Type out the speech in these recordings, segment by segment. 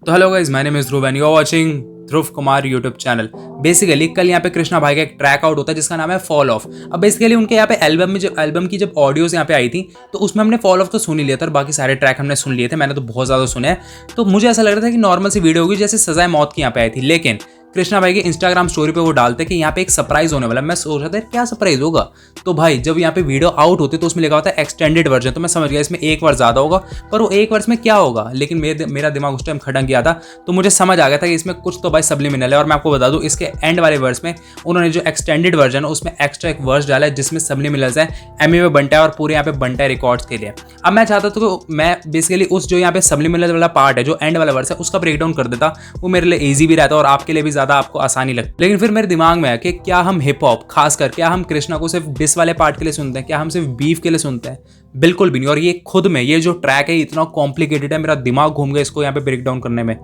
तो hello guys, my name is Dhruv and you are watching Dhruv Kumar YouTube channel. Basically कल यहाँ पे कृष्णा भाई का एक ट्रैक आउट होता है जिसका नाम है फॉल ऑफ। अब बेसिकली उनके यहाँ पे एल्बम की जब ऑडियोज यहाँ पे आई थी तो उसमें हमने फॉल ऑफ तो सुन ही लिया था और बाकी सारे ट्रैक हमने सुन लिए थे। मैंने तो बहुत ज़्यादा सुने हैं, तो मुझे ऐसा लग रहा था कि नॉर्मल सी वीडियो होगी जैसे सजाए मौत की यहाँ पे आई थी। लेकिन कृष्णा भाई के इंस्टाग्राम स्टोरी पे वो डालते कि यहाँ पे एक सरप्राइज होने वाला है। मैं सोच रहा था क्या सरप्राइज होगा, तो भाई जब यहाँ पे वीडियो आउट होती तो उसमें लिखा होता है एक्सटेंडेड वर्जन, तो मैं समझ गया इसमें एक वर्ष ज़्यादा होगा। पर वो एक वर्ष में क्या होगा, लेकिन मेरा दिमाग उस टाइम खटक गया था, तो मुझे समझ आ गया था कि इसमें कुछ तो भाई सब्लिमिनल है। और मैं आपको बता दूं, इसके एंड वाले वर्स में उन्होंने जो एक्सटेंडेड वर्जन है उसमें एक्स्ट्रा एक वर्स डाला है जिसमें सब्लिमिनल्स है, एमए में बंटा है और पूरे यहाँ पे बंटा है रिकॉर्ड्स के लिए। अब मैं चाहता था तो मैं बेसिकली उस जो यहाँ पे सब्लिमिनल वाला पार्ट है जो एंड वाला वर्स है उसका ब्रेक डाउन कर देता, वो मेरे लिए ईजी भी रहता और आपके लिए भी ज़्यादा आपको आसानी। लेकिन फिर मेरे दिमाग में है कि क्या हम हिप हॉप खासकर क्या हम कृष्णा को सिर्फ डिस वाले पार्ट के लिए सुनते हैं, क्या हम सिर्फ बीफ के लिए सुनते हैं? बिल्कुल भी नहीं। और ये खुद में ये जो ट्रैक है इतना कॉम्प्लिकेटेड है, मेरा दिमाग घूम गया इसको यहाँ पे ब्रेक डाउन करने में।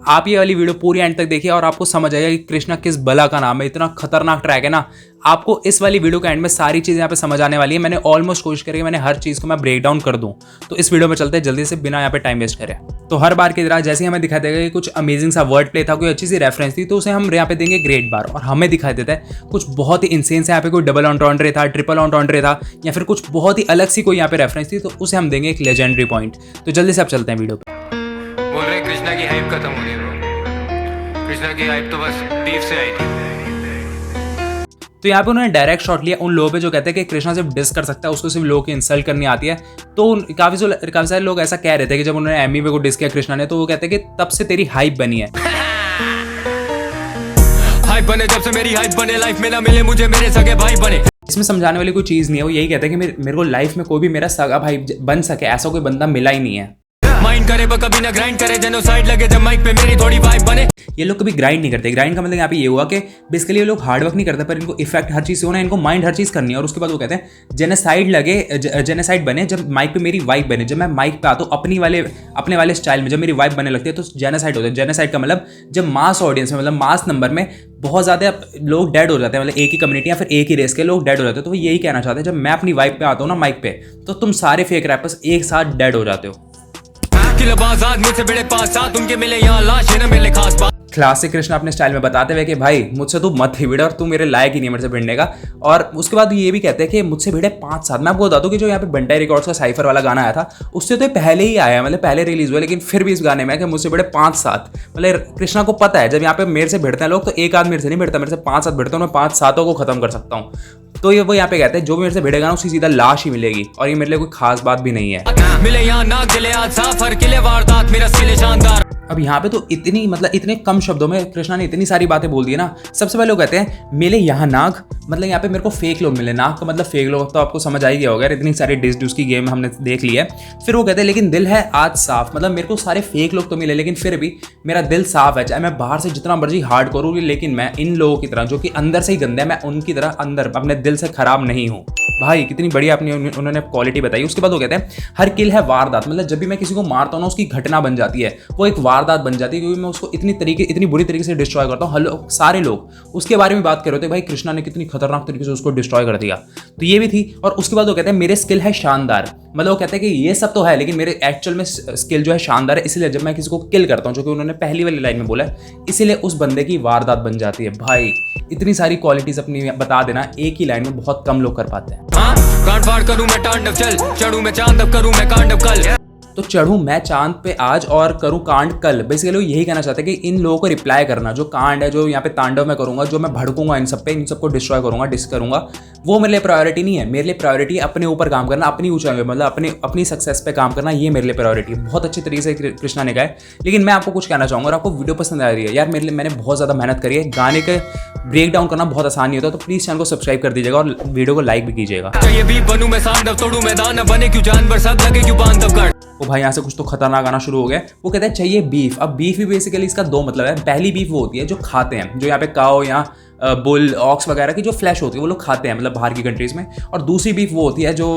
आप ये वाली वीडियो पूरी एंड तक देखिए और आपको समझ आएगा कि कृष्णा किस बला का नाम है। इतना खतरनाक ट्रैक है ना, आपको इस वाली वीडियो के एंड में सारी चीज़ यहाँ पे समझ आने वाली है। मैंने ऑलमोस्ट कोशिश करी, मैंने हर चीज़ को मैं ब्रेक डाउन कर दूं। तो इस वीडियो में चलते हैं जल्दी से, बिना यहाँ पे टाइम वेस्ट करें। तो हर बार की तरह जैसे ही हमें दिखाई देगा कि कुछ अमेजिंग सा वर्ड प्ले था, कोई अच्छी सी रेफरेंस थी, तो उसे हम यहाँ पे देंगे ग्रेट बार। और हमें दिखाई देता है कुछ बहुत ही इंसेन से यहाँ पे कोई डबल ऑन्ट्रॉन्ड्रे था, ट्रिपल ऑन्ट्रॉन्ड्रे था, या फिर कुछ बहुत ही अलग सी कोई यहाँ पे रेफरेंस थी, तो उसे हम देंगे एक लेजेंडरी पॉइंट। तो जल्दी से आप चलते हैं वीडियो पे। बोल रहे कृष्णा की हाइप खत्म हो गई ब्रो। कृष्णा की हाइप तो बस बीफ से आई थी। तो यहाँ पे उन्होंने डायरेक्ट शॉट लिया उन लोगों पे जो कहते हैं कि कृष्णा सिर्फ डिस कर सकता है, उसको सिर्फ लोगों की इंसल्ट करनी आती है। तो काफी सारे लोग ऐसा कह रहे थे कि जब उन्होंने एमी को डिस किया कृष्णा ने, तो वो कहते हैं कि तब से तेरी हाइप बनी है। हाइप बने जब से मेरी हाइप बने, लाइफ में ना मिले मुझे मेरे सगे भाई बने। इसमें समझाने वाली कोई चीज नहीं है, वो यही कहते हैं कि मेरे को लाइफ में कोई भी मेरा सगा भाई बन सके, ऐसा कोई बंदा मिला ही नहीं है। माइंड करे पर कभी ना ग्राइंड करे, जेनोसाइड लगे जब माइक पे मेरी थोड़ी वाइब बने। ये लोग कभी ग्राइंड नहीं करते। ग्राइंड का मतलब यहाँ पे ये हुआ कि बेसिकली ये लोग हार्ड वर्क नहीं करते, पर इनको इफेक्ट हर चीज़ से होना है, इनको माइंड हर चीज़ करनी है। और उसके बाद वो कहते हैं जेनोसाइड बने जब माइक पे मेरी वाइब बने, जब मैं माइक पे आता हूँ अपने वाले स्टाइल में, जब मेरी वाइब बनने लगती है तो जेनोसाइड होता है। जेनोसाइड का मतलब जब मास ऑडियंस में, मतलब मास नंबर में बहुत ज़्यादा लोग डेड हो जाते हैं, मतलब एक ही कम्युनिटी या फिर एक ही रेस के लोग डेड हो जाते हैं, तो वो यही कहना चाहते हैं जब मैं अपनी वाइब पे आता हूँ ना माइक पे, तो तुम सारे फेक रैपर्स एक साथ डेड हो जाते हो। मुझसे बड़े 5-7 उनके मिले यहाँ लाश है ना मिले खास बात। क्लासिक कृष्णा अपने स्टाइल में बताते हुए कि भाई मुझसे तू मत ही भिड़ और तू मेरे लायक ही नहीं है मेरे से भिड़ने का। और उसके बाद ये भी कहते हैं कि मुझसे भिड़े 5-7। मैं आपको बता दूं कि जो यहाँ पे बंटाई रिकॉर्ड्स का साइफर वाला गाना आया था उससे तो पहले ही आया, मतलब पहले रिलीज हुआ, लेकिन फिर भी इस गाने में कि मुझसे भिड़े 5-7, मतलब कृष्णा को पता है जब यहाँ पे मेरे से भिड़ते हैं लोग तो एक आध मेरे से नहीं भिड़ता, मेरे से 5-7 भिड़ते हैं, मैं 5-7 को खत्म कर सकता हूँ। तो ये वो यहाँ पे कहते हैं जो भी मेरे से भिड़ेगा ना उसकी सीधा लाश ही मिलेगी। और ये मेरे लिए कोई खास बात भी नहीं है। मिले यहाँ नाक गिले आज साफर किले वारदात मेरा स्किल शानदार। अब यहाँ पे तो इतने कम शब्दों में कृष्णा ने इतनी सारी बातें बोल दी है ना। सबसे पहले वो कहते हैं मिले यहाँ नाग, मतलब यहाँ पे मेरे को फेक लोग मिले। नाग का मतलब फेक लोग, तो आपको समझ आ ही गया होगा, इतनी सारी डिस की गेम हमने देख ली है। फिर वो कहते हैं लेकिन दिल है आज साफ, मतलब मेरे को सारे फेक लोग तो मिले लेकिन फिर भी मेरा दिल साफ है। चाहे मैं बाहर से जितना मर्जी हार्ड करूँ, लेकिन मैं इन लोगों की तरह जो कि अंदर से ही गंदे हैं, मैं उनकी तरह अंदर अपने दिल से खराब नहीं हूँ। भाई कितनी बढ़िया अपनी उन्होंने क्वालिटी बताई। उसके बाद वो कहते हैं हर किल है वारदात, मतलब जब भी मैं किसी को मारता हूँ ना उसकी घटना बन जाती है, वो एक वारदात बन जाती है, क्योंकि मैं उसको इतनी बुरी तरीके से डिस्ट्रॉय करता हूँ। सारे लोग उसके बारे में बात कर रहे थे, भाई कृष्णा ने कितनी खतरनाक तरीके से उसको डिस्ट्रॉय कर दिया। तो ये भी थी। और उसके बाद वो कहते हैं मेरे स्किल है शानदार, मतलब वो कहते हैं कि ये सब तो है लेकिन मेरे एक्चुअल में स्किल जो है शानदार है, इसलिए जब मैं किसी को किल करता हूँ, जो कि उन्होंने पहली वाली लाइन में बोला है, इसीलिए उस बंदे की वारदात बन जाती है। भाई इतनी सारी क्वालिटीज अपनी बता देना एक ही लाइन में बहुत कम लोग कर पाते हैं। गांड फाड़ करूं मैं तांडव चल, चढ़ूं मैं चांद अब करूं मैं कांड अब कल। तो चढ़ूं मैं चांद पे आज और करूं कांड कल। बेसिकली यही कहना चाहते हैं कि इन लोगों को रिप्लाई करना, जो कांड है जो यहाँ पे तांडव में करूंगा, जो मैं भड़कूंगा इन सबको डिस्ट्रॉय करूंगा, डिस करूंगा, वो मेरे लिए प्रायोरिटी नहीं है। मेरे लिए प्रायोरिटी अपने ऊपर काम करना, अपनी ऊंचाई में, मतलब अपनी सक्सेस पे काम करना, ये मेरे लिए प्रायोरिटी है। बहुत अच्छे तरीके से कृष्णा ने कहा है। लेकिन मैं आपको कुछ कहना चाहूँगा और आपको वीडियो पसंद आ रही है यार, मैंने बहुत ज़्यादा मेहनत करी है। गाने के ब्रेक डाउन करना बहुत आसान नहीं होता, तो प्लीज़ चैनल को सब्सक्राइब कर दीजिएगा और वीडियो को लाइक भी कीजिएगा। वो भाई यहाँ से कुछ तो खतरनाक आना शुरू हो गया। वो कहते हैं चाहिए बीफ। अब बीफ भी बेसिकली इसका दो मतलब है। पहली बीफ वो होती है जो खाते हैं, जो यहाँ पे काओ या बुल ऑक्स वगैरह की जो फ्लैश होती है वो लोग खाते हैं, मतलब बाहर की कंट्रीज़ में। और दूसरी बीफ वो होती है जो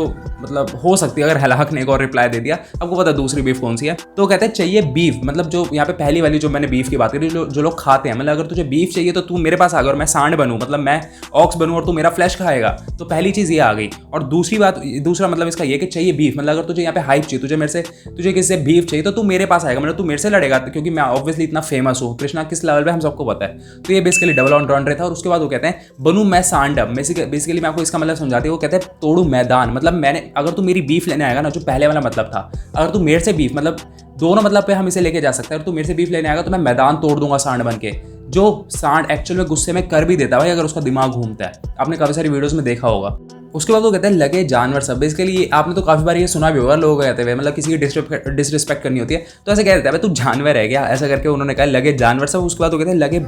मतलब हो सकती है, अगर हलाक ने एक और रिप्लाई दे दिया आपको पता है दूसरी बीफ कौन सी है। तो कहते हैं चाहिए बीफ, मतलब जो यहाँ पे पहली वाली जो मैंने बीफ की बात करी, जो लोग खाते हैं, मतलब अगर तुझे बीफ चाहिए तो तू मेरे पास आ गया और मैं सांड बनूँ, मतलब मैं ऑक्स बनूँ और तू मेरा फ्लैश खाएगा। तो पहली चीज़ ये आ गई। और दूसरा मतलब इसका ये कि चाहिए बीफ, मतलब अगर तुझे यहाँ पे हाइप चाहिए, तुझे किसी से बीफ चाहिए तो तू मेरे पास आएगा, मतलब तू मेरे से लड़ेगा, क्योंकि मैं ऑब्वियसली इतना फेमस हूँ। कृष्णा किस लेवल पे हम सबको पता है। तो ये बेसिकली डबल ऑन था। और उसके बाद वो कहते हैं बनूं मैं सांडब। बेसिकली मैं आपको इसका मतलब समझाती हूँ। वो कहते हैं तोड़ू मैदान, मतलब मैंने अगर तू मेरी बीफ लेने आएगा ना, जो पहले वाला मतलब था, अगर तू मेरे से बीफ, मतलब दोनों मतलब पे हम इसे लेके जा सकते हैं। अगर तू मेरे से बीफ लेने आएगा तो मैं मैदान तोड़ दूंगा सांड बन के। जो सांड एक्चुअल में गुस्से में कर भी देता है भाई, अगर उसका दिमाग घूमता है। आपने काफ़ी सारी वीडियोस में देखा होगा। उसके बाद वो कहते हैं लगे जानवर सब। बेसिकली आपने तो काफ़ी बार ये सुना भी होगा, लोग कहते हुए मतलब किसी की डिसरिस्पेक्ट करनी होती है तो ऐसे कह देते हैं तू जानवर है क्या, ऐसा करके उन्होंने कहा लगे जानवर सब। उसके बाद वो कहते हैं लगे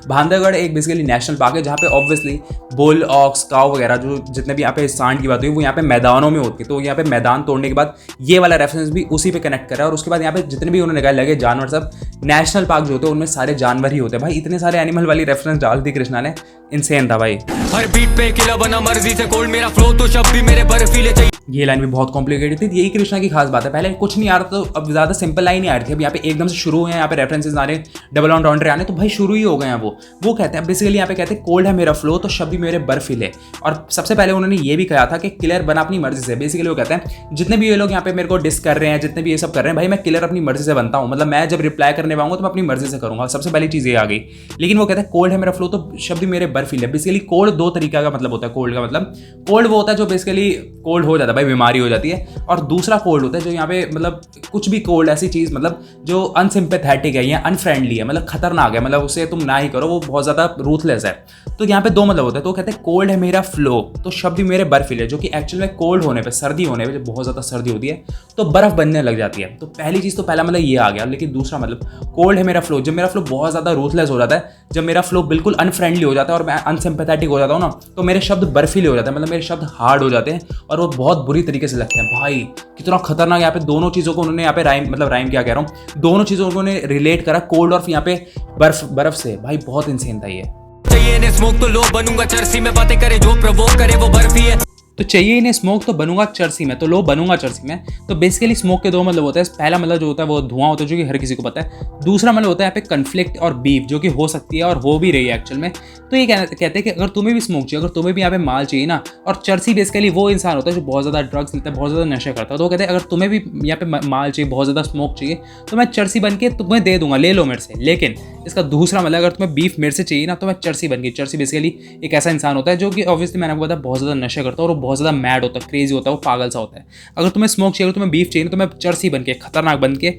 बांधवगढ़ एक बेसिकली नेशनल पार्क है जहाँ पे ऑब्वियसली बुल ऑक्स काऊ वगैरह जो जितने भी यहाँ पे सांड की बात हुई वो यहाँ पे मैदानों में होती है। तो यहाँ पे मैदान तोड़ने के बाद ये वाला रेफरेंस भी उसी पे कनेक्ट करा है। और उसके बाद यहाँ पे जितने भी उन्होंने कहा लगे जानवर सब, नेशनल पार्क जो होते हैं उनमें सारे जानवर ही होते हैं। भाई इतने सारे एनिमल वाली रेफरेंस डाल दी कृष्णा ने, इनसेन था भाई। हर बीट पे किला बना मर्जी से कोल्ड, मेरा फ्लो तो शब्द भी मेरे बर्फीले चाहिए। ये लाइन भी बहुत कॉम्प्लिकेटेड थी। यही कृष्णा की खास बात है, पहले कुछ नहीं आ रहा तो अब ज़्यादा सिंपल लाइन ही आ रही थी। अब यहाँ पे एकदम से शुरू हुए हैं, यहाँ पे रेफरेंसेस आ रहे, डबल ऑन आने, तो भाई शुरू ही हो गए हैं। वो कहते हैं बेसिकली यहाँ पे कहते हैं कोल्ड है मेरा फ्लो तो शब्द भी मेरे बर्फीले। और सबसे पहले उन्होंने ये भी कहा था कि किलर बना अपनी मर्जी से। बेसिकली वो कहते हैं जितने भी ये लोग यहाँ पे मेरे को डिस कर रहे हैं, जितने भी ये सब कर रहे हैं, भाई मैं किलर अपनी मर्जी से बनता हूँ, मतलब मैं जब रिप्लाई करने पाऊंगा तो मैं अपनी मर्जी से करूंगा। सबसे पहली चीज़ ये आ गई। लेकिन वो कहते हैं कोल्ड है मेरा फ्लो तो शब्द मेरे बर्फीले। बेसिकली कोल्ड दो तरीका का मतलब होता है। कोल्ड का मतलब कोल्ड वो होता है जो बेसिकली कोल्ड हो जाता है, भाई बीमारी हो जाती है। और दूसरा कोल्ड होता है जो यहाँ पे मतलब कुछ भी कोल्ड ऐसी चीज़ मतलब जो अनसिंपैथेटिक है या अनफ्रेंडली है, मतलब खतरनाक है, मतलब उसे तुम ना ही करो, वो बहुत ज़्यादा रूथलेस है। तो यहाँ पे दो मतलब होता है। तो कहते हैं कोल्ड है मेरा फ्लो तो शब्द भी मेरे बर्फीले, जो कि एक्चुअल में कोल्ड होने पे, सर्दी होने पे, जब बहुत ज़्यादा सर्दी होती है तो बर्फ बनने लग जाती है। तो पहली चीज़ तो पहला मतलब ये आ गया। लेकिन दूसरा मतलब कोल्ड है मेरा फ्लो, जब मेरा फ्लो बहुत ज़्यादा रूथलेस हो जाता है, जब मेरा फ्लो बिल्कुल अनफ्रेंडली हो जाता है और मैं अनसिंपैथेटिक हो जाता हूँ ना, तो मेरे शब्द बर्फीले हो जाते हैं, मतलब मेरे शब्द हार्ड हो जाते हैं और वो बहुत बुरी तरीके से लगते हैं। भाई कितना खतरनाक। यहाँ पे दोनों चीज़ों को उन्होंने यहाँ पे राइम क्या कह रहा हूँ, दोनों चीज़ों को उन्होंने रिलेट करा, कोल्ड और यहाँ पे बर्फ से। भाई बहुत इंसेन था ये। चाहिए ने स्मोक तो लो बनूंगा चर्सी में, बातें करे जो प्रवोक करे वो बर्फी है। तो चाहिए इन्हें स्मोक तो बनूंगा चर्सी में, तो लो बनूंगा चर्सी में। तो बेसिकली स्मोक के दो मतलब होता है। पहला मतलब जो होता है वो धुआं होता है, जो कि हर किसी को पता है। दूसरा मतलब होता है यहाँ पे कन्फ्लिक्ट और बीफ, जो कि हो सकती है और हो भी रही है एक्चुअल में। तो ये कहते हैं कि अगर तुम्हें भी स्मोक चाहिए, अगर तुम्हें भी यहाँ पे माल चाहिए ना, और चर्सी बेसिकली वो इंसान होता है जो बहुत ज़्यादा ड्रग्स लेता है, बहुत ज़्यादा नशा करता है। तो वो कहते हैं अगर तुम्हें भी यहाँ पे माल चाहिए, बहुत ज़्यादा स्मोक चाहिए, तो मैं चर्सी बन के तुम्हें दे दूंगा, ले लो मेरे से। लेकिन इसका दूसरा मतलब अगर तुम्हें बीफ मेरे से चाहिए ना, तो मैं चर्सी बन के। चर्सी बेसिकली एक ऐसा इंसान होता है जो कि ऑब्वियसली मैंने आपको बताया बहुत ज़्यादा नशा करता है और वो बहुत ज़्यादा मैड होता है, क्रेजी होता है, वो पागल सा होता है। अगर तुम्हें स्मोक चाहिए, तुम्हें बीफ चाहिए, तो मैं चर्सी बन के, खतरनाक बन के,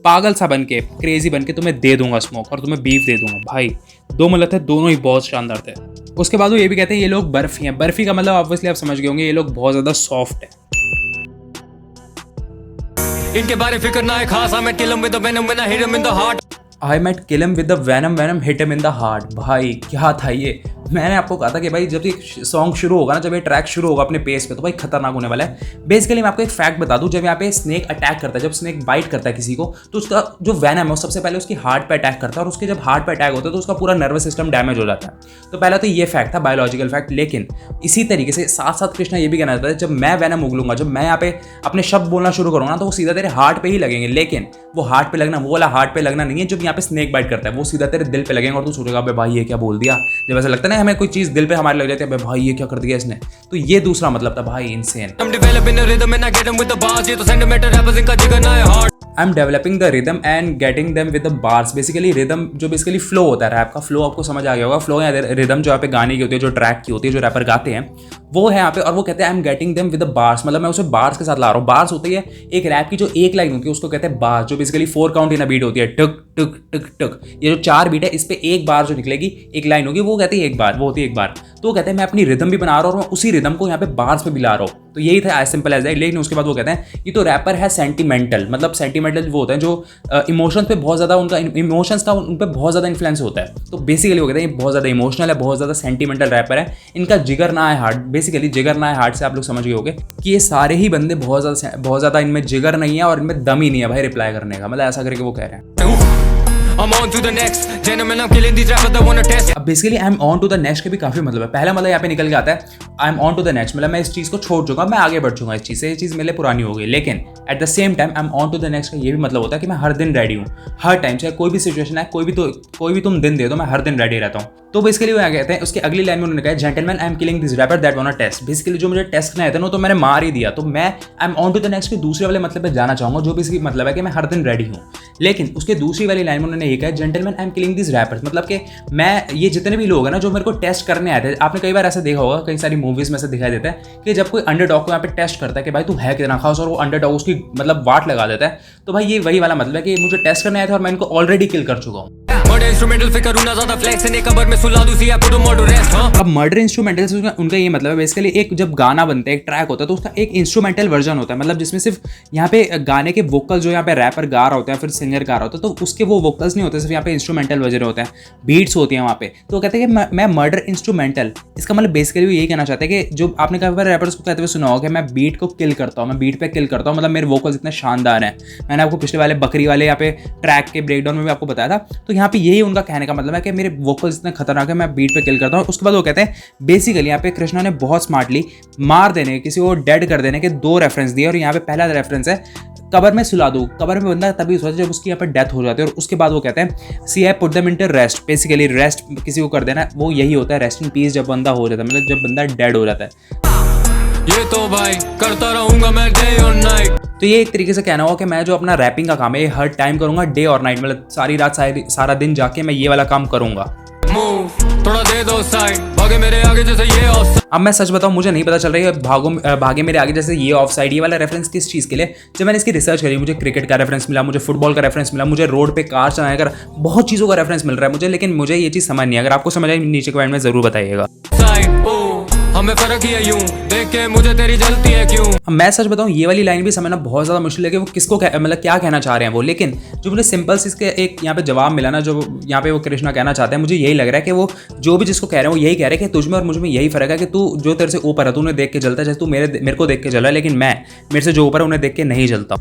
पागल सा बन के, क्रेजी बन के तुम्हें दे दूंगा स्मोक और तुम्हें बीफ दे दूंगा। भाई दो मतलब थे, दोनों ही बहुत शानदार थे। उसके बाद वो ये भी कहते हैं ये लोग बर्फी हैं। बर्फी का मतलब ऑब्वियसली आप समझ गए होंगे, ये लोग बहुत ज़्यादा सॉफ्ट है। इनके बारे फिक्र ना है खास, I might kill him with the venom when I hit him in the heart. I might kill him with the venom hit him in the heart। भाई क्या था ये। मैंने आपको कहा था कि भाई जब ये सॉन्ग शुरू होगा ना, जब ये ट्रैक शुरू होगा अपने पेस पे, तो भाई खतरनाक होने वाला है। बेसिकली मैं आपको एक फैक्ट बता दूं, जब यहाँ पे स्नेक अटैक करता है, जब स्नेक बाइट करता है किसी को, तो उसका जो वेनम है वो सबसे पहले उसकी हार्ट पे अटैक करता है और उसके जब हार्ट पे अटैक होता है तो उसका पूरा नर्वस सिस्टम डैमेज हो जाता है। तो पहला तो ये फैक्ट था, बायोलॉजिकल फैक्ट। लेकिन इसी तरीके से साथ साथ कृष्णा ये भी कहना चाहता है जब मैं वेनम उगलूंगा, जब मैं यहाँ पे अपने शब्द बोलना शुरू करूँगा ना, तो वो सीधा तेरे हार्ट पे ही लगेंगे। लेकिन वो हार्ट पे लगना, वो वाला हार्ट पे लगना नहीं है जब यहाँ पे स्नेक बाइट करता है, वो सीधा तेरे दिल पे लगेंगे और तू सोचेगा भाई ये क्या बोल दिया। जब ऐसा लगता है ना हमें कोई चीज़ दिल पे हमारे लग जाती है, भाई ये क्या कर दिया इसने, तो ये दूसरा मतलब था भाई insane. I'm developing the rhythm and I get 'em with the bars, ये तो sentimental rappers इनका जिगर ना है hard। I am developing the rhythm and getting them with the bars. Basically rhythm जो बेसिकली फ्लो होता है, रैप का फ्लो आपको समझ आ गया होगा। फ्लो या रिदम जो यहाँ पे गाने की होती है, जो ट्रैक की होती है, जो रैपर गाते हैं, वो है यहाँ पे। और वो कहते हैं I am getting them with the bars, मतलब मैं उसे बार्स के साथ ला रहा हूँ। बार्स होती है एक रैप की जो एक लाइन होती है, उसको कहते हैं बार्स, जो basically 4 count in a beat होती है, टक टक टक टक। ये जो 4 बीट है, इस पे एक बार जो निकलेगी, एक लाइन होगी, वो कहते हैं एक बार, वो होती है एक बार। तो वो कहते हैं मैं अपनी रिदम भी बना रहा हूँ और मैं उसी रिदम को यहाँ पे बार्स पे भी ला रहा हूँ। तो यही था एज सिंपल एज दैट। लेकिन उसके बाद वो कहते हैं ये तो रैपर है सेंटिमेंटल, मतलब सेंटिमेंटल वो होता है जो इमोशंस पे बहुत ज़्यादा, उनका इमोशंस का उन पर बहुत ज़्यादा इन्फ्लुएंस होता है। तो बेसिकली वो कहते हैं ये बहुत ज़्यादा इमोशनल है, बहुत ज़्यादा सेंटिमेंटल रैपर है, इनका जिगर ना है हार्ट। बेसिकली जिगर ना है हार्ट से आप लोग समझ गए होंगे कि ये सारे ही बंदे बहुत ज़्यादा इनमें जिगर नहीं है और इनमें दम ही नहीं है भाई रिप्लाई करने का, मतलब ऐसा करके वो कह रहे हैं। I'm on to the next. Gentlemen, I'm killing these rappers that wanna test. अब basically I am on to the next के भी काफी मतलब है। पहला मतलब यहाँ पे निकल के आता है I am on to the next, मतलब मैं इस चीज को छोड़ चुका, मैं आगे बढ़ चुका इस चीज से, ये चीज मेरे लिए पुरानी हो गई। लेकिन at the same time I am on to the next का ये भी मतलब होता है कि मैं हर दिन रेडी हूँ, हर टाइम, चाहे कोई भी सिचुएशन है, कोई भी तुम दिन दे दो, मैं हर दिन रेडी रहता हूँ। तो बेसिकली वो क्या कहते हैं, उसके अगली लाइन में उन्होंने कहा gentleman I am killing this rapper that want test. Basically जो मुझे टेस्ट करना है ना तो मैंने मार ही दिया। तो मैं I am on to the next के दूसरे वाले मतलब पे जाना चाहूंगा, जो भी मतलब है कि मैं हर दिन रेडी हूँ। लेकिन उसके दूसरी वाली लाइन में उन्होंने ये कहा gentleman I am killing this rappers, मतलब कि मैं ये जितने भी लोग हैं ना जो मेरे को टेस्ट करने आए थे, आपने कई बार ऐसा देखा होगा, कई सारी मूवीज में ऐसा दिखाई देता है कि जब कोई अंडरडॉग को यहाँ पे टेस्ट करता है कि भाई तू है कितना खास, और वो अंडरडॉग उसकी मतलब वाट लगा देता है। तो भाई ये वही वाला मतलब है कि मुझे टेस्ट करने आए थे और मैं इनको ऑलरेडी किल कर चुका हूँ। मर्डर इंस्ट्रूमेंटल पे करूँ ना ज्यादा फ्लेक्स, ने कबर में सुला दूं सिया पुट मोड रेस्ट। अब मर्डर इंस्ट्रूमेंटल से उनका ये मतलब है बेसिकली एक जब गाना बनता है, एक ट्रैक होता है, तो उसका एक इंस्ट्रूमेंटल वर्जन होता है, मतलब जिसमें सिर्फ यहाँ पे गाने के वोकल जो यहाँ पे रैपर गा रहा होता है, फिर सिंगर गा रहा होता है, तो उसके वो वोकल्स नहीं होते, सिर्फ यहाँ पे इंस्ट्रूमेंटल वर्जन होता है, बीट्स होती हैं वहाँ पे। तो कहते हैं कि मैं मर्डर इंस्ट्रूमेंटल, इसका मतलब बेसिकली यही कहना चाहते हैं कि जो आपने कई बार रैपर्स को कहते हुए सुना होगा कि मैं बीट को किल करता हूँ, मैं बीट पे किल करता हूँ, मतलब मेरे वोकल्स इतने शानदार हैं। मैंने आपको पिछले वाले बकरी वाले यहाँ पे ट्रैक के ब्रेकडाउन में भी आपको बताया था। तो यहाँ पे यही उनका कहने का मतलब है कि मेरे वोकल्स इतने खतरनाक है, मैं बीट पे किल करता हूँ। उसके बाद वो कहते हैं बेसिकली यहाँ पे कृष्णा ने बहुत स्मार्टली मार देने, किसी को डेड कर देने के 2 रेफरेंस दिए, और यहाँ पे पहला रेफरेंस है कबर में सुला दूं। कबर में बंदा तभी सोचा जब उसकी यहाँ पर डेथ हो जाती है, और उसके बाद वो कहते हैं see I put them into rest. Basically rest किसी को कर देना, वो यही होता है रेस्ट इन पीस, जब बंदा हो जाता है, मतलब जब बंदा डेड हो जाता है। ये तो भाई करता रहूंगा मैं डे और नाइट। तो ये एक तरीके से कहना होगा कि मैं जो अपना रैपिंग का काम है ये हर टाइम करूंगा, डे और नाइट, मतलब सारी रात सारा दिन जाके मैं ये वाला काम करूंगा। मूव थोड़ा दे दो साइड, भागे मेरे आगे जैसे ये ऑफ। अब मैं सच बताऊं, मुझे नहीं पता चल रही है भागे मेरे आगे जैसे ये ऑफ साइड, ये वाला रेफरेंस किस चीज़ के लिए। जब मैंने इसकी रिसर्च करी, मुझे क्रिकेट का रेफरेंस मिला, मुझे फुटबॉल का रेफरेंस मिला, मुझे रोड पे कार चलाने का बहुत चीज़ों का रेफरेंस मिल रहा है मुझे, लेकिन मुझे ये चीज़ समझ नहीं है। अगर आपको समझ आई नीचे कमेंट में जरूर बताइएगा। हमें फर्क ही है यूं, देख के मुझे तेरी जलती है क्यों। मैं सच बताऊं ये वाली लाइन भी समझना बहुत ज़्यादा मुश्किल है कि वो किसको मतलब क्या कहना चाह रहे हैं वो, लेकिन जो मुझे सिंपल से इसके एक यहाँ पे जवाब मिला ना, जो यहाँ पे वो कृष्णा कहना चाहते हैं, मुझे यही लग रहा है कि वो जो भी जिसको कह रहे हैं वो यही कह रहे हैं कि तुझ में और मुझ में यही फर्क है कि तू जो तेरे से ऊपर है तू उन्हें देख के जलता है, जैसे तू मेरे को देख के जला है, लेकिन मैं मेरे से जो ऊपर है उन्हें देख के नहीं जलता।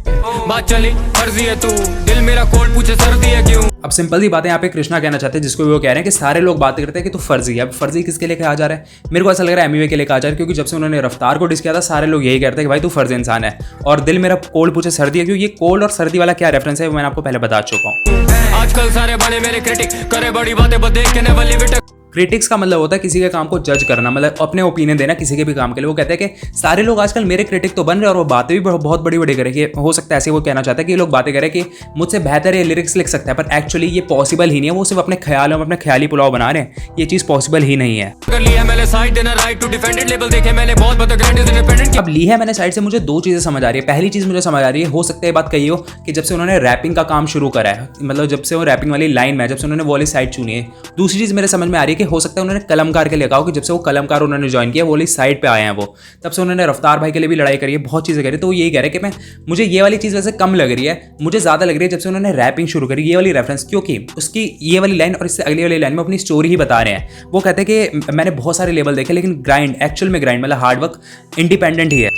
बात चली फर्जी है तू, दिल मेरा कोल्ड पूछे सर्दी है क्यों। अब सिंपल सी बातें यहाँ पे कृष्णा कहना चाहते हैं, जिसको वो कह रहे हैं कि सारे लोग बातें करते हैं कि तू फर्जी है। अब फर्जी किसके लिए कहा जा रहा है, मेरे को ऐसा लग रहा है एमवे के लिए कहा जा रहा है, क्योंकि जब से उन्होंने रफ्तार को डिस किया था सारे लोग यही कहते हैं कि भाई तू फर्जी इंसान है, और दिल मेरा कोल्ड पूछे सर्दी है क्यों। ये कोल्ड और सर्दी वाला क्या रेफरेंस है वो मैंने आपको पहले बता चुका हूँ। आजकल सारे बने मेरे क्रिटिक करे बड़ी बातें बस देख के नेवर लीव इट। क्रिटिक्स का मतलब होता है किसी के काम को जज करना, मतलब अपने ओपिनियन देना किसी के भी काम के लिए। वो कहते हैं कि सारे लोग आजकल मेरे क्रिटिक तो बन रहे हैं और वो बातें भी बहुत बड़ी बड़ी करें कि हो सकता है ऐसे वो कहना चाहता है कि ये लोग बातें करें कि मुझसे बेहतर ये लिरिक्स लिख सकता है, पर एक्चुअली ये पॉसिबल ही नहीं है। वो सिर्फ अपने ख्यालों में अपने ख्याली पुलाव बना रहे हैं, ये चीज़ पॉसिबल ही नहीं है। कर लिया मैंने साइड देना right to defend it, level देखे मैंने बहुत बड़ा ग्रैंड इंडिपेंडेंट। अब ली है मैंने साइड से, मुझे 2 चीज़ें समझ आ रही है। पहली चीज़ मुझे समझ आ रही है, हो सकता है ये बात कही हो कि जब से उन्होंने रैपिंग का काम शुरू करा है, मतलब जब से वो रैपिंग वाली लाइन में जब से उन्होंने वो वाली साइड चुनी है। दूसरी चीज़ मेरे समझ में आ रही है कि हो सकता है उन्होंने कलमकार के लिए कहा कि जब से वो कलमकार उन्होंने ज्वाइन किया वो वाली साइड पे आए हैं वो, तब से उन्होंने रफ्तार भाई के लिए भी लड़ाई करी है, बहुत चीज़ें करी। तो वो यही कह रहे हैं कि मुझे ये वाली चीज़ वैसे कम लग रही है, मुझे ज़्यादा लग रही है जब से उन्होंने रैपिंग शुरू करी ये वाली रेफरेंस, क्योंकि उसकी ये वाली लाइन और इससे अगली वाली लाइन में अपनी स्टोरी ही बता रहे हैं। वो कहते हैं कि मैंने बहुत सारे लेवल देखे लेकिन ग्राइंड एक्चुअल में ग्राइंड मतलब हार्डवर्क इंडिपेंडेंट ही है।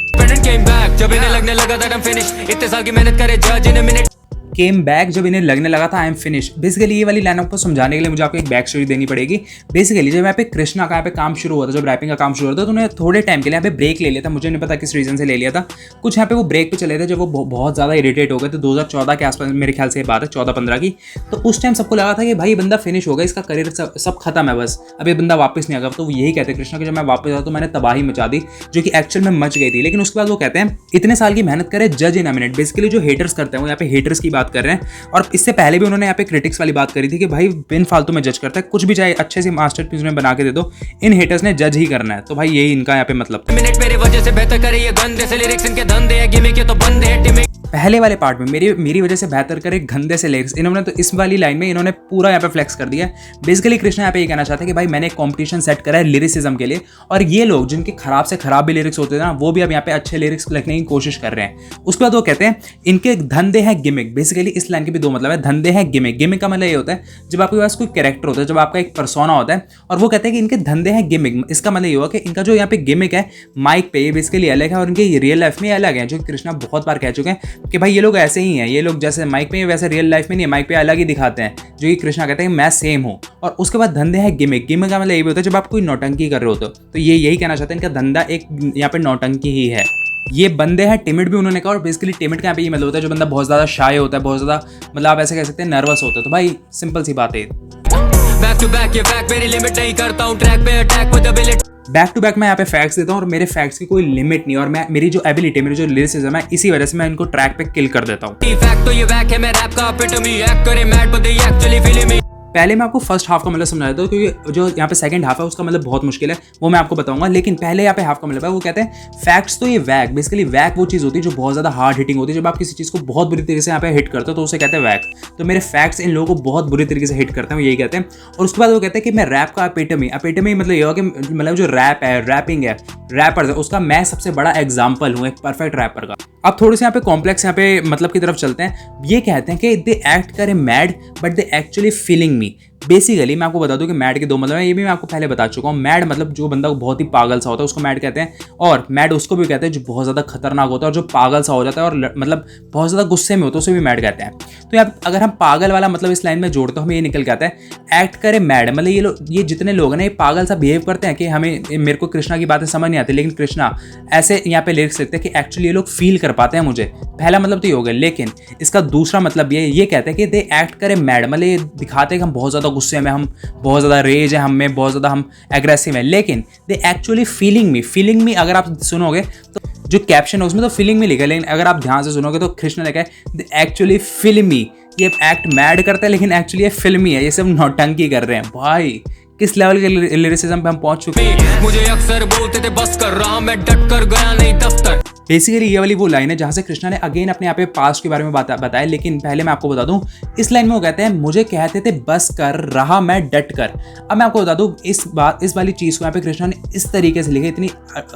जब इन्हें लगने लगा था फिनिश, इतने साल की मेहनत करे जज इन मिनट केम बैक जब इन्हें लगने लगा था आई एम फिनिश। बेसिकली ये वाली लाइन आपको समझाने के लिए मुझे आपको एक बैक स्टोरी देनी पड़ेगी। बेसिकली जब यहाँ पे कृष्णा का यहाँ पे काम शुरू हुआ था, जब रैपिंग का काम शुरू हुआ था, तो उन्होंने थोड़े टाइम के लिए यहाँ पे ब्रेक ले लिया था। मुझे नहीं पता किस रीजन से ले लिया था, कुछ यहाँ पे वो ब्रेक पे चले थे जब वो बहुत ज़्यादा इरिटेट हो गए थे। 2014 के आसपास मेरे ख्याल से ये बात है, 14-15 की। तो उस टाइम सबको लगा था कि भाई बंदा फिनिश हो गया, इसका करियर सब खत्म है, बस अब ये बंदा वापस नहीं आएगा। तो वो यही कहते हैं कृष्णा कि जब मैं वापस आया तो मैंने तबाही मचा दी, जो कि एक्चुअल में मच गई थी। लेकिन उसके बाद वो कहते हैं इतने साल की मेहनत करे जज इन अ मिनट। बेसिकली जो हेटर्स करते हैं वो यहाँ पे हेटर्स की बात कर रहे हैं, और इससे पहले भी उन्होंने यहाँ पे क्रिटिक्स वाली बात करी थी कि भाई बिन फालतू में जज करता है, कुछ भी चाहे अच्छे से मास्टरपीस में बना के दे दो, इन हेटर्स ने जज ही करना है। तो भाई यही इनका यहाँ पे मतलब मिनट मेरी वजह से बेहतर करे ये गंदे से लिरिक्स, इनके धंधे है गिमिक के तो बंदे हैं टिमिक। पहले वाले पार्ट में मेरी वजह से बेहतर करे गंदे से लिरिक्स, इन्होंने तो इस वाली लाइन में इन्होंने पूरा यहाँ पे फ्लेक्स कर दिया। बेसिकली कृष्णा यहाँ पे ये कहना चाहते हैं कि भाई मैंने एक कॉम्पिटिशन सेट करा है लिरिसिज्म के लिए, और ये लोग जिनके खराब से खराब भी लिरिक्स होते थे ना, वो भी अब यहाँ पे अच्छे लिरिक्स लिखने की कोशिश कर रहे हैं। उसके बाद वो कहते हैं इनके धंधे हैं गिमिक। बेसिकली इस लाइन के भी 2 मतलब है, धंधे हैं गिमिक। गिमिक का मतलब ये होता है जब आपके पास कोई कैरेक्टर होता है, जब आपका एक पर्सोना होता है, और वो कहते हैं कि इनके धंधे हैं गिमिक। इसका मतलब ये हुआ कि इनका जो यहाँ पे गिमिक है माइक पे, ये बेसिकली अलग है और इनके रियल लाइफ में अलग है, जो कृष्णा बहुत बार कह चुके हैं। कि भाई ये लोग ऐसे ही हैं, ये लोग जैसे माइक पे वैसे रियल लाइफ में नहीं है, माइक पे अलग ही दिखाते हैं, जो कि कृष्णा कहते हैं कि मैं सेम हूँ। और उसके बाद धंधे है गिमिक। गिमिक का मतलब ये भी होता है जब आप कोई नौटंकी कर रहे होते हो, तो ये यही कहना चाहते हैं इनका धंधा एक यहाँ पे नौटंकी ही है। ये बंदे हैं टिमिड भी उन्होंने कहा, और बेसिकली टिमिड का यहाँ पे ये मतलब होता है जो बंदा बहुत ज़्यादा शाय होता है, बहुत ज़्यादा मतलब आप ऐसे कह सकते हैं नर्वस होता है। तो भाई सिंपल सी बात है, बैक टू बैक ये फैक्ट मेरी लिमिट नहीं करता हूँ ट्रैक पे attack with ability. Back to back मैं यहाँ पे फैक्ट्स देता हूँ और मेरे फैक्ट्स की कोई लिमिट नहीं, और मैं मेरी जो एबिलिटी, मेरी जो लिरिसिज्म है, इसी वजह से मैं इनको ट्रैक पे किल कर देता हूँ। फैक्ट तो ये वैक है, मैं रैप का एपिटमी एक्ट करे mad but they actually feeling me. पहले मैं आपको फर्स्ट हाफ का मतलब समझा देता हूँ, क्योंकि जो यहाँ पे सेकंड हाफ है उसका मतलब बहुत मुश्किल है, वो मैं आपको बताऊंगा। लेकिन पहले यहाँ पे हाफ का मतलब है, वो कहते हैं फैक्ट्स तो ये वैक। बेसिकली वैक वो चीज़ होती है जो बहुत ज़्यादा हार्ड हिटिंग होती है, जब आप किसी चीज़ को बहुत बुरी तरीके से यहाँ पे हिट करते हो तो उसे कहते हैं वैक। तो मेरे फैक्ट्स इन लोगों को बहुत बुरी तरीके से हिट करते हैं, यही कहते हैं। और उसके बाद वो कहते हैं कि मैं रैप का एपिटमी मतलब ये हो कि मतलब जो रैप है, रैपिंग है, रैपर्स है, उसका मैं सबसे बड़ा एग्जाम्पल हूँ, एक परफेक्ट रैपर का। अब थोड़े से यहाँ पे कॉम्प्लेक्स यहाँ पे मतलब की तरफ चलते हैं। ये कहते हैं कि दे एक्ट करे mad but they actually feeling me. Basically मैं आपको बता दूं कि मैड के दो मतलब है, ये भी मैं आपको पहले बता चुका हूँ। मैड मतलब जो बंदा बहुत ही पागल सा होता है उसको मैड कहते हैं, और मैड उसको भी कहते हैं जो बहुत ज़्यादा खतरनाक होता है और जो पागल सा हो जाता है और मतलब बहुत ज़्यादा गुस्से में होता है उसे भी मैड कहते हैं। तो यार अगर हम पागल वाला मतलब इस लाइन में जोड़ते हो हमें ये निकल के आता है एक्ट करे मैड, मतलब ये जितने लोग हैं ना ये पागल सा बिहेव करते हैं कि हमें मेरे को कृष्णा की बातें समझ नहीं आती, लेकिन कृष्णा ऐसे यहाँ पे लिरिक्स लिखते हैं कि एक्चुअली ये लोग फील कर पाते हैं मुझे। पहला मतलब तो ये हो गया, लेकिन इसका दूसरा मतलब ये कहते हैं कि दे एक्ट करे मैड, मतलब ये दिखाते हैं कि हम बहुत ज़्यादा गुस्से में, हम बहुत ज़्यादा रेज है हम में, बहुत ज़्यादा हम एग्रेसिव हैं, लेकिन दे एक्चुअली फीलिंग मी अगर आप सुनोगे तो जो कैप्शन है उसमें तो फीलिंग में लिखा है, लेकिन अगर आप ध्यान से सुनोगे तो कृष्णा लिखा है दे एक्चुअली फील मी। ये एक्ट मैड करता है लेकिन एक्चुअली ये फिल्मी है, ये सब नौटंकी कर रहे हैं। भाई किस लेवल के लिरिसिज्म पे हम पहुंच चुके हैं। मुझे अक्सर बोलते थे बस कर रहा मैं डट कर गया नहीं दफ्तर। बेसिकली ये वाली वो लाइन है जहाँ से कृष्णा ने अगेन अपने यहाँ पे पास्ट के बारे में बताया, लेकिन पहले मैं आपको बता दूं इस लाइन में वो कहते हैं मुझे कहते थे बस कर रहा मैं डट कर। अब मैं आपको बता दूं इस वाली चीज़ को यहाँ पे कृष्णा ने इस तरीके से लिखा है, इतनी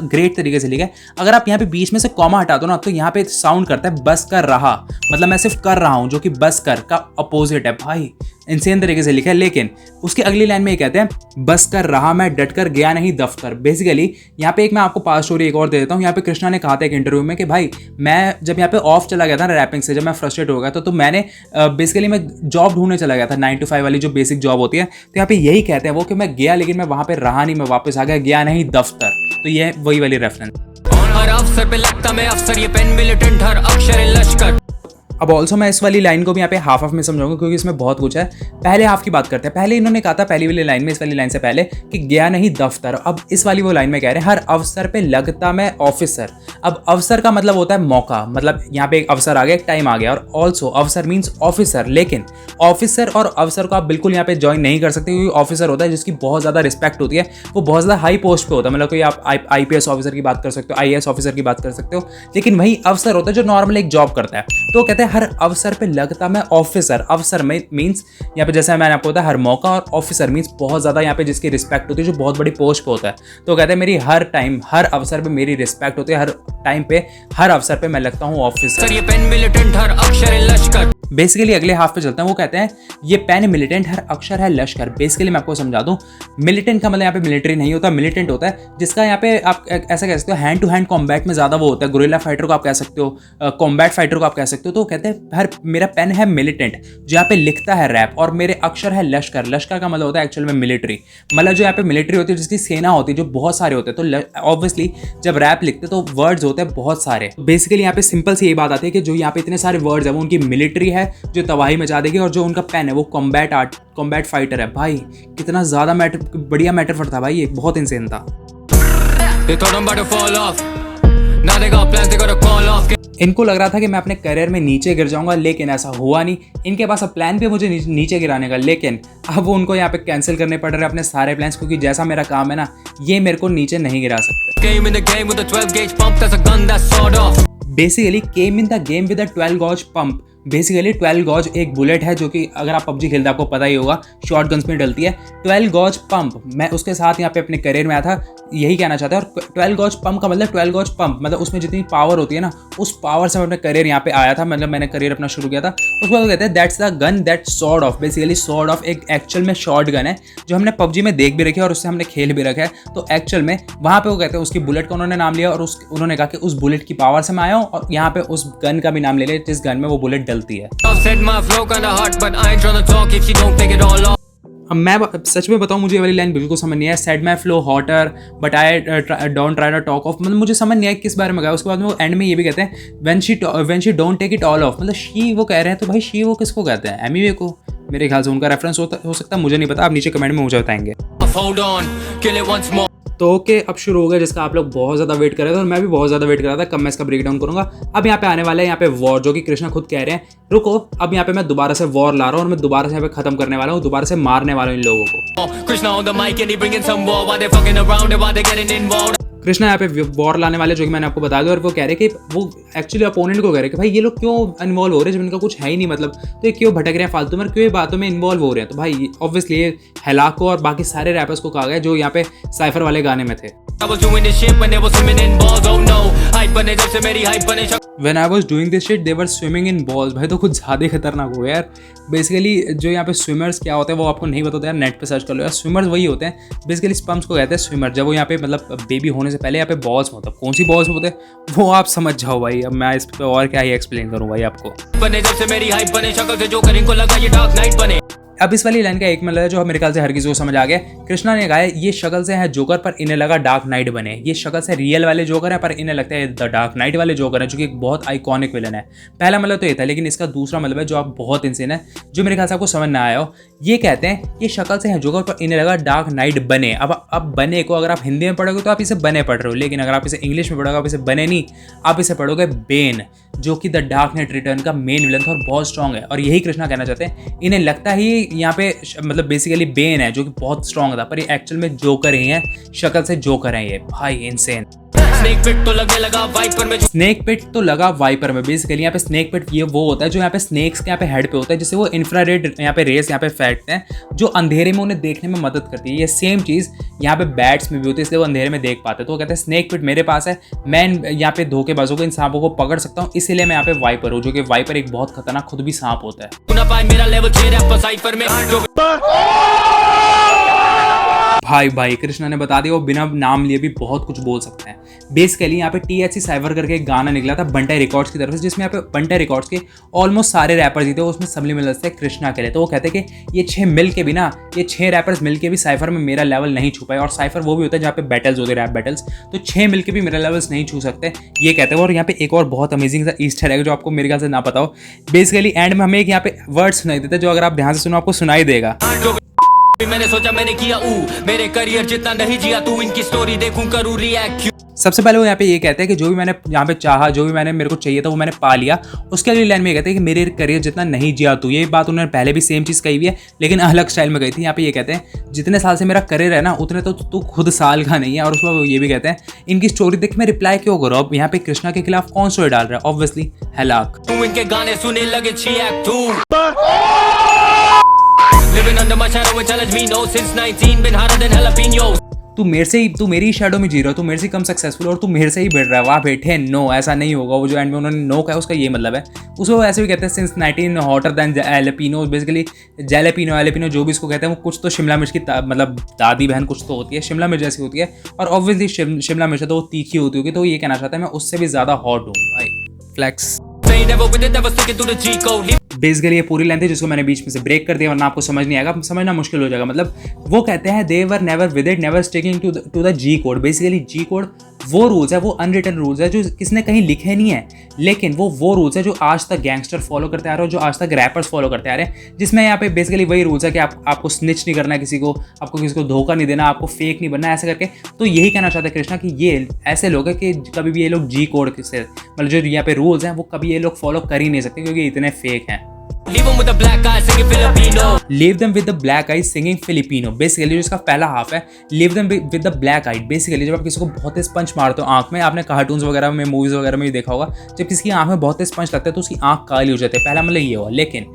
ग्रेट तरीके से लिखा है। अगर आप यहाँ पे बीच में से कॉमा हटा दो ना तो यहाँ पे साउंड करता है बस कर रहा, मतलब मैं सिर्फ कर रहा हूँ, जो कि बस कर का अपोजिट है। भाई इंसेन तरीके से लिखा है। लेकिन उसकी अगली लाइन में ये कहते हैं बस कर रहा मैं डट कर गया नहीं दफ्तर। बेसिकली यहाँ पे एक मैं आपको पास स्टोरी एक और दे देता हूँ। यहाँ पे कृष्णा ने कहा था एक इंटरव्यू में कि भाई मैं जब यहाँ पे ऑफ चला गया था ना रैपिंग से, जब मैं फ्रस्ट्रेट हो गया तो मैंने बेसिकली मैं जॉब ढूंढने चला गया था, 9 to 5 वाली जो बेसिक जॉब होती है। तो यहाँ पे यही कहते हैं वो कि मैं गया लेकिन मैं वहाँ पे रहा नहीं, मैं वापस आ गया, गया नहीं दफ्तर। तो ये वही वाली रेफरेंस। हर अफसर पे लगता मैं अफसर, ये पेन मिलिटेंट हर अक्षर लश्कर। अब ऑल्सो मैं इस वाली लाइन को भी यहाँ पे हाफ में समझाऊंगा क्योंकि इसमें बहुत कुछ है। पहले हाफ की बात करते हैं। पहले इन्होंने कहा था पहली वाली लाइन में, इस वाली लाइन से पहले कि गया नहीं दफ्तर। अब इस वाली वो लाइन में कह रहे हैं हर अवसर पे लगता मैं ऑफिसर। अब अवसर का मतलब होता है मौका, मतलब यहाँ पे एक अवसर आ गया, एक टाइम आ गया। और ऑल्सो अवसर मीन्स ऑफिसर, लेकिन ऑफिसर और अवसर को आप बिल्कुल यहाँ पे ज्वाइन नहीं कर सकते क्योंकि ऑफिसर होता है जिसकी बहुत ज़्यादा रिस्पेक्ट होती है, वो बहुत ज़्यादा हाई पोस्ट पे होता है। मतलब कोई आप IPS ऑफिसर की बात कर सकते हो, IAS ऑफिसर की बात कर सकते हो, लेकिन वही अवसर होता है जो नॉर्मल एक जॉब करता है। तो कहते हैं हर अवसर पे लगता मैं ऑफिसर। अवसर में मीन्स यहाँ पे जैसे मैंने आपको बताया हर मौका, और ऑफिसर मीन्स बहुत ज़्यादा यहाँ पे जिसकी रिस्पेक्ट होती है, जो बहुत बड़ी पोस्ट पे होता है। तो कहते हैं मेरी हर टाइम हर अवसर पे मेरी रिस्पेक्ट होती है, हर टाइम पे हर अवसर पे मैं लगता हूँ ऑफिसर। ये पेन मिलिटेंट हर अक्षर लश्कर। बेसिकली अगले हाफ पे चलते हैं। वो कहते हैं ये पेन मिलिटेंट हर अक्षर है लश्कर। बेसिकली मैं आपको समझा दूं, मिलिटेंट का मतलब यहाँ पे मिलिट्री नहीं होता, मिलिटेंट होता है जिसका यहाँ पे आप ऐसा कह सकते हो हैंड टू हैंड कॉम्बैट में ज़्यादा वो होता है। गुरिल्ला फाइटर को आप कह सकते हो, कॉम्बैट फाइटर को आप कह सकते हो। तो कहते हैं हर मेरा पेन है मिलिटेंट जो यहाँ पे लिखता है रैप, और मेरे अक्षर है लश्कर। लश्कर का मतलब होता है एक्चुअल में मिलिट्री, मतलब जो यहाँ पे मिलिट्री होती है जिसकी सेना होती है, जो बहुत सारे होते हैं। तो ऑब्वियसली जब रैप लिखते तो वर्ड्स होते हैं बहुत सारे। बेसिकली यहाँ पे सिंपल सी यही बात आती है कि जो यहाँ पे इतने सारे वर्ड्स है वो उनकी मिलिट्री है जो तबाही मचा देगी, और जो उनका पेन है वो कॉम्बैट फाइटर है। भाई कितना ज़्यादा बढ़िया मेटाफर था भाई, ये बहुत इंसेन था। इनको लग रहा था कि मैं अपने करियर में नीचे गिर जाऊंगा, लेकिन ऐसा हुआ नहीं। इनके पास अब प्लान भी मुझे नीचे गिराने का, लेकिन अब वो उनको यहाँ पे कैंसिल करने पड़ रहे हैं अपने सारे प्लान्स, क्योंकि जैसा मेरा काम है ना ये मेरे को नीचे नहीं गिरा सकते। Basically came in the game with a 12 gauge pump. Basically 12 gauge एक बुलेट है जो कि अगर आप पबजी खेलते हैं आपको पता ही होगा शॉर्ट गन्स में डलती है। 12 गॉज पंप, मैं उसके साथ यहाँ पे अपने करियर में आया था, यही कहना चाहता है। और 12 गॉज पंप का मतलब 12 गॉज पंप मतलब उसमें जितनी पावर होती है ना, उस पावर से मैं अपने करियर यहाँ पे आया था, मतलब मैंने करियर अपना शुरू किया था। उसके बाद वो कहते हैं that's the gun that sword of, basically sword of एक एक्चुअल में शॉर्ट गन है जो हमने पबजी में देख भी रखी है और उससे हमने खेल भी रखा है। तो एक्चुअल में वहाँ पे वो कहते हैं उसकी बुलेट का उन्होंने नाम लिया और उन्होंने कहा कि उस बुलेट की पावर से मैं आया हूँ, और यहाँ पे उस गन का भी नाम ले लिया जिस गन में वो बुलेट डलती है। अब मैं सच में बताऊं मुझे ये वाली लाइन बिल्कुल समझ नहीं है। Said my flow hotter but I don't try to talk off, मतलब मुझे समझ नहीं आया किस बारे में कहा। उसके बाद में वो एंड में ये भी कहते हैं when she don't take it all off, मतलब शी वो कह रहे हैं, तो भाई शी वो किसको कहते हैं? एमिवे को, मेरे ख्याल से उनका रेफरेंस हो सकता है, मुझे नहीं पता, आप नीचे कमेंट में मुझे बताएंगे। तो ओके, अब शुरू हो गया जिसका आप लोग बहुत ज़्यादा वेट कर रहे थे और मैं भी बहुत ज़्यादा वेट कर रहा था कब मैं इसका ब्रेक डाउन करूँगा। अब यहाँ पे आने वाला है यहाँ पे वॉर, जो कि कृष्णा खुद कह रहे हैं रुको, अब यहाँ पे मैं दोबारा से वॉर ला रहा हूँ और मैं दोबारा से यहाँ पे खत्म करने वाला हूँ, दोबारा से मारने वाला हूँ इन लोगों को। कृष्णा यहाँ पे वॉर लाने वाले जो कि मैंने आपको बता दिया, और वो कह रहे कि वो एक्चुअली अपोनेंट को कह रहे कि भाई ये लोग क्यों इन्वॉल्व हो रहे हैं जब इनका कुछ है ही नहीं, मतलब तो ये क्यों भटक रहे हैं फालतू में, क्यों ये बातों में इन्वॉल्व हो रहे हैं। तो भाई ऑब्वियसली ये हेलाक को और बाकी सारे रैपर्स को कहा गया जो यहाँ पे साइफर वाले गाने में थे। When I was doing this shit, they were swimming in balls। भाई तो कुछ ज़्यादा ही खतरनाक हो गया यार। बेसिकली जो यहाँ पे स्विमर्स क्या होते हैं वो आपको नहीं पता यार, नेट पे सर्च कर लो यार। स्विमर्स वही होते हैं, बेसिकली स्पम्स को कहते हैं स्विमर। जब वो यहाँ पे मतलब बेबी होने से पहले यहाँ पे बॉल्स होता है, कौन सी बॉल्स होते हैं वो आप समझ जाओ भाई। अब मैं इस पे और क्या ही एक्सप्लेन करूँ भाई आपको। अब इस वाली लाइन का एक मतलब है जो मेरे ख्याल से हर किसी को समझ आ गया। कृष्णा ने कहा है ये शक्ल से है जोकर पर इन्हें लगा डार्क नाइट बने। ये शक्ल से रियल वाले जोकर है पर इन्हें लगता है द डार्क नाइट वाले जोकर है, जो कि एक बहुत आइकॉनिक विलन है। पहला मतलब तो ये था, लेकिन इसका दूसरा मतलब है जो आप बहुत इंसान है, जो मेरे ख्याल से आपको समझ ना आया हो। ये कहते हैं ये शक्ल से है जोकर पर इन्हें लगा डार्क नाइट बने। अब बने को अगर आप हिंदी में पढ़ोगे तो आप इसे बने पढ़ रहे हो, लेकिन अगर आप इसे इंग्लिश में पढ़ोगे आप इसे बने नहीं, आप इसे पढ़ोगे बेन, जो कि द डार्क नाइट रिटर्न का मेन विलन था और बहुत स्ट्रॉन्ग है। और यही कृष्णा कहना चाहते हैं, इन्हें लगता ही यहाँ पे मतलब बेसिकली बेन है जो कि बहुत स्ट्रॉन्ग था, पर ये एक्चुअल में जोकर ही है, शक्ल से जोकर है ये। भाई इनसेन। स्नेक पिट तो लगा वाइपर में, स्नेक पिट तो लगा वाइपर में। बेसिकली यहाँ पे स्नेक पिट ये वो होता है जो यहाँ पे स्नेक्स के यहाँ पे हेड पे होता है, जिससे वो इंफ्रारेड यहाँ पे रेस यहाँ पे फेंकते हैं जो अंधेरे में उन्हें देखने में मदद करती है। ये सेम चीज़ यहाँ पे बैट्स में भी होती है, इसलिए वो अंधेरे में देख पाते हैं। तो वो कहते हैं स्नेक पिट मेरे पास है, मैं यहाँ पे धोखेबाजों को, इन सांपों को पकड़ सकता हूँ, इसीलिए मैं यहाँ पे वाइपर हूँ, जो कि वाइपर एक बहुत खतरनाक खुद भी सांप होता है। भाई कृष्णा ने बता दिया वो बिना नाम लिए भी बहुत कुछ बोल सकते हैं। बेसिकली यहाँ पे THC साइफर करके एक गाना निकला था बंटाई रिकॉर्ड्स की तरफ से, जिसमें यहाँ पे बंटाई रिकॉर्ड्स के ऑलमोस्ट सारे रैपर्स ही थे, उसमें सबलिमिनल्स थे कृष्णा के लिए। तो वो कहते हैं कि ये 6 मिल के भी ना, ये 6 रैपर्स मिल के भी साइफर में मेरा लेवल नहीं छू पाए। और साइफर वो भी होता है जहाँ पे बैटल्स होते हैं, रैप बैटल्स, तो 6 मिल के भी मेरा लेवल्स नहीं छू सकते, ये कहते हैं। और यहाँ पे एक और बहुत अमेजिंग सा ईस्टर है जो आपको मेरे ख्याल से ना पता हो। बेसिकली एंड में हमें एक यहाँ पे वर्ड सुनाई देते हैं जो अगर आप ध्यान से सुनो आपको सुनाई देगा। मैंने सोचा मैंने किया मेरे करियर जितना नहीं जिया तू, इनकी स्टोरी देखूं करूं रिएक्ट। सबसे पहले वो यहाँ पे ये कहते हैं कि जो भी मैंने यहाँ पे चाहा, जो भी मैंने मेरे को चाहिए था वो मैंने पा लिया। उसके अगली लाइन में ये कहते हैं कि मेरे करियर जितना नहीं जिया तू। ये बात उन्होंने पहले भी सेम चीज़ कही हुई है लेकिन अलग स्टाइल में कही थी। यहाँ पे ये कहते हैं जितने साल से मेरा करियर है ना उतने तो तू खुद साल का नहीं है। और उसको ये भी कहते हैं इनकी स्टोरी देख के मैं रिप्लाई क्यों करूँ। अब यहाँ पे कृष्णा के खिलाफ कौन स्टोरी डाल रहा है? ऑब्वियसली हेलाक। इनके गाने सुने लगे Living under my shadow and challenge me no since 19 been harder than jalapenos। तू मेरी शैडो में जी रहा हो, तू मेरे से कम सक्सेसफुल और तू मेरे से ही बढ़ रहा है। वाह बेटे नो, ऐसा नहीं होगा। वो जो एंड में उन्होंने नो कहा उसका ये मतलब है, उसको ऐसे भी कहते हैं सिंस 19 हॉटर दैन जैलेपिनो। बेसिकली जैलेपिनो जो भी इसको कहते हैं वो कुछ तो शिमला मिर्च की मतलब दादी बहन कुछ तो होती है, शिमला मिर्च जैसी होती है। और ऑब्वियसली शिमला मिर्च तो वो तीखी होती होगी, तो ये कहना चाहता है मैं उससे भी ज़्यादा हॉट हूँ भाई। फ्लैक्स। बेसिकली ये पूरी लाइन थी जिसको मैंने बीच में से ब्रेक कर दिया, वरना आपको समझ नहीं आएगा, समझना मुश्किल हो जाएगा। मतलब वो कहते हैं they were never with it never sticking to the G code. Basically G code वो रूल्स है, वो अनरिटन रूल्स है जो किसने कहीं लिखे नहीं है, लेकिन वो रूल्स है जो आज तक गैंगस्टर फॉलो करते आ रहे हो, जो आज तक रैपर्स फॉलो करते आ रहे हैं। जिसमें यहाँ पे बेसिकली वही रूल्स है कि आपको स्निच नहीं करना किसी को, आपको किसी को धोखा नहीं देना, आपको फेक नहीं बनना, ऐसे करके। तो यही कहना चाहते हैं कृष्णा कि ये ऐसे लोग हैं कि कभी भी ये लोग जी कोड से मतलब जो यहाँ पे रूल्स हैं वो कभी ये लोग फॉलो कर ही नहीं सकते क्योंकि इतने फेक हैं। Leave 'em with a black eye singing Filipino. Leave them with the black eyes singing Filipino. Basically जो इसका पहला हाफ है, leave them with the black eyed. Basically जब आप किसी को बहुत तेज पंच मारते हो आंख में, आपने कार्टून्स वगैरह में, मूवीज वगैरह में भी देखा होगा, जब किसी की आंख में बहुत तेज पंच लगता है तो उसकी आंख काली हो जाती है। पहला मतलब ये हुआ। लेकिन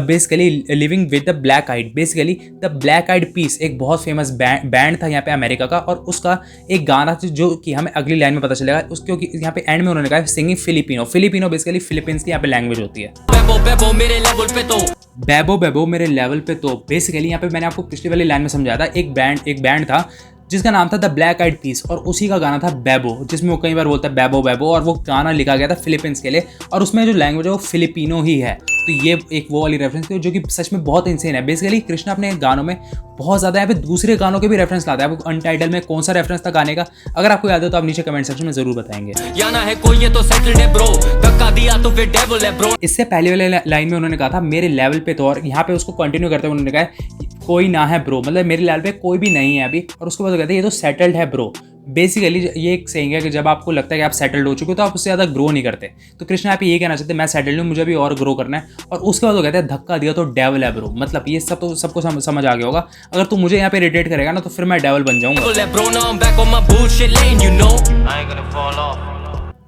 basically living with the black eyed, basically the black eyed peas एक बहुत फेमस बैंड था यहाँ पे अमेरिका का, और उसका एक गाना था जो कि हमें अगली लाइन में पता चलेगा क्योंकि यहाँ पे एंड में उन्होंने कहा singing Filipino. Filipino basically Philippines की यहाँ पे लैंग्वेज होती है। Bebo bebo मेरे लेवल पे तो बेबो बेबो मेरे लेवल पे तो बेसिकली यहाँ पे मैंने आपको पिछली वाली लाइन में समझाया था, एक बैंड था जिसका नाम था द ब्लैक आइड पीस, और उसी का गाना था बेबो, जिसमें वो कई बार बोलता है बेबो बेबो, और वो गाना लिखा गया था फिलीपींस के लिए, और उसमें जो लैंग्वेज है वो फिलिपिनो ही है। तो ये एक वो वाली रेफरेंस थी जो कि सच में बहुत इंसेन है। बेसिकली कृष्णा अपने गानों में बहुत ज़्यादा यहाँ पे दूसरे गानों के भी रेफरेंस लाता है। आपको अनटाइटल में कौन सा रेफरेंस था गाने का, अगर आपको याद है तो आप नीचे कमेंट सेक्शन में जरूर बताएंगे। या ना है कोई ये तो सेटल्ड है ब्रो, धक्का दिया तो फिर डेविल है ब्रो। इससे पहले वाले लाइन में उन्होंने कहा था मेरे लेवल पे तो, और यहाँ पे उसको कंटिन्यू करते हुए उन्होंने कहा कोई ना है ब्रो, मतलब मेरे लेवल पे कोई भी नहीं है अभी, और उसके बाद कहते हैं ये तो सेटल्ड है ब्रो। बेसिकली ये एक सेइंग है कि जब आपको लगता है कि आप सेटल्ड हो चुके हो तो आप उससे ज़्यादा ग्रो नहीं करते। तो कृष्णा आप ये कहना चाहते हैं मैं सेटल्ड हूँ, मुझे भी और ग्रो करना है, और उसके बाद वो कहते हैं धक्का दिया तो डेविल है ब्रो। मतलब ये सब तो सबको समझ आ गया होगा। अगर तू मुझे यहाँ पे इरिटेट करेगा ना तो फिर मैं डेविल बन जाऊंगा। Devil है bro, now I'm back on my bullshit lane, you know. I ain't gonna fall off.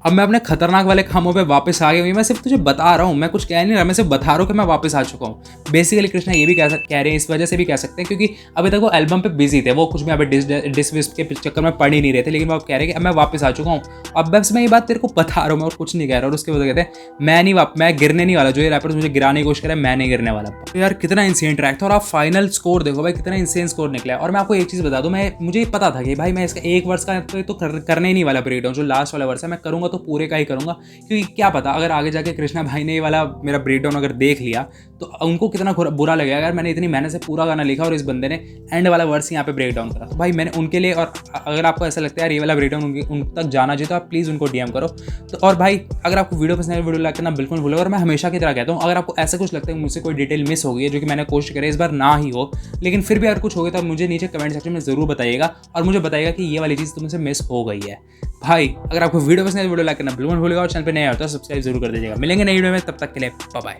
अब मैं अपने खतरनाक वाले कामों पे वापस आ गया हूँ। मैं सिर्फ तुझे बता रहा हूँ, मैं कुछ कह नहीं रहा, मैं सिर्फ बता रहा हूँ कि मैं वापस आ चुका हूँ। बेसिकली कृष्णा ये भी कह रहे हैं, इस वजह से भी कह सकते हैं क्योंकि अभी तक वो एल्बम पे बिजी थे, वो कुछ भी अभी डिस विस के चक्कर में पढ़ ही नहीं रहे थे, लेकिन वो अब कह रहे हैं कि अब मैं वापस आ चुका हूँ। अब बस मैं ये बात तेरे को बता रहा हूँ, मैं और कुछ नहीं कह रहा। और उसके बाद कहते हैं मैं गिरने नहीं वाला, जो ये रैपर्स मुझे गिराने की कोशिश करे मैं नहीं गिरने वाला। तो यार कितना इंसेन ट्रैक था, और आप फाइनल स्कोर देखो भाई कितना इंसेन स्कोर निकला है। और मैं आपको एक चीज़ बता दूँ, मुझे पता था कि भाई मैं इसका एक वर्ष का तो करने ही नहीं वाला ब्रेकडाउन, जो लास्ट वाला वर्ष है मैं करूँगा तो पूरे का ही करूँगा, क्योंकि क्या पता अगर आगे जाके कृष्णा भाई ने ये वाला मेरा ब्रेकडाउन अगर देख लिया तो उनको कितना बुरा लगेगा अगर मैंने इतनी मेहनत से पूरा गाना लिखा और इस बंदे ने एंड वाला वर्स यहाँ पे ब्रेकडाउन करा। तो भाई मैंने उनके लिए, और अगर आपको ऐसा लगता है यार ये वाला ब्रेकडाउन उन तक जाना चाहिए तो आप प्लीज़ उनको डीएम करो। तो और भाई अगर आपको वीडियो पसंद है, वीडियो लाइक करना बिल्कुल भूलो। और मैं हमेशा की तरह कहता हूँ, अगर आपको ऐसा कुछ लगता है मुझसे कोई डिटेल मिस हो गई है जो कि मैंने कोशिश करी इस बार ना ही हो, लेकिन फिर भी अगर कुछ हो गया तो मुझे नीचे कमेंट सेक्शन में ज़रूर बताइएगा, और मुझे बताइएगा कि ये वाली चीज़ तुमसे मिस हो गई है। भाई अगर आपको वीडियो पसंद है, वीडियो लाइक करना बिल्कुल भूलेगा, और चैनल पे नया होता है सब्सक्राइब जरूर कर दीजिएगा। मिलेंगे नई वीडियो में, तब तक के लिए बाय बाय।